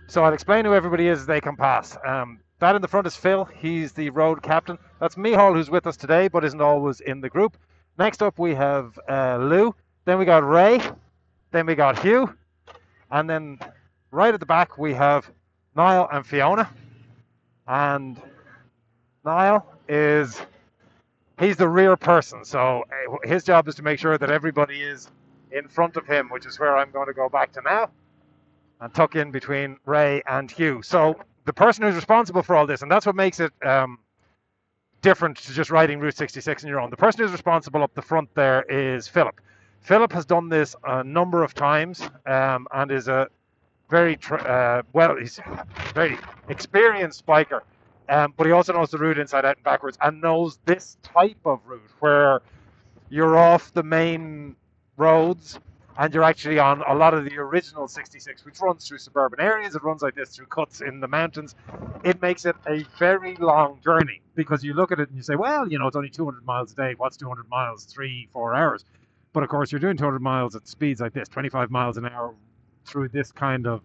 So I'll explain who everybody is as they come past. That in the front is Phil. He's the road captain. That's Mihal, who's with us today, but isn't always in the group. Next up, we have Lou. Then we got Ray. Then we got Hugh. And then right at the back, we have Niall and Fiona. And Niall is he's the rear person. So his job is to make sure that everybody is in front of him, which is where I'm going to go back to now and tuck in between Ray and Hugh. So the person who's responsible for all this, and that's what makes it different to just riding Route 66 on your own. The person who's responsible up the front there is Philip. Philip has done this a number of times and is a he's a very experienced biker, but he also knows the route inside out and backwards and knows this type of route where you're off the main roads and you're actually on a lot of the original 66, which runs through suburban areas. It runs like this through cuts in the mountains. It makes it a very long journey because you look at it and you say, well, it's only 200 miles a day. What's 200 miles? 3-4 hours. But of course, you're doing 200 miles at speeds like this, 25 miles an hour through this kind of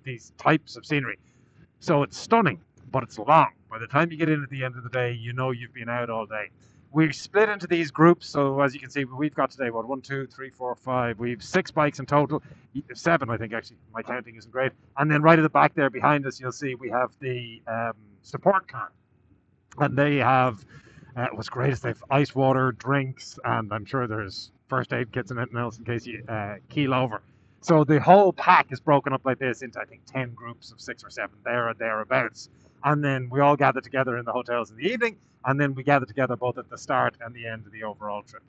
these types of scenery. So it's stunning, but it's long. By the time you get in at the end of the day, you've been out all day. We split into these groups, so as you can see, we've got today, what, 1, 2, 3, 4, 5. We've 6 bikes in total, 7, I think, actually. My counting isn't great. And then right at the back there behind us, you'll see we have the support car. And they have, what's great is they have ice water, drinks, and I'm sure there's first aid kits and anything else in case you keel over. So the whole pack is broken up like this into, I think, 10 groups of 6 or 7 there or thereabouts. And then we all gather together in the hotels in the evening, and then we gather together both at the start and the end of the overall trip.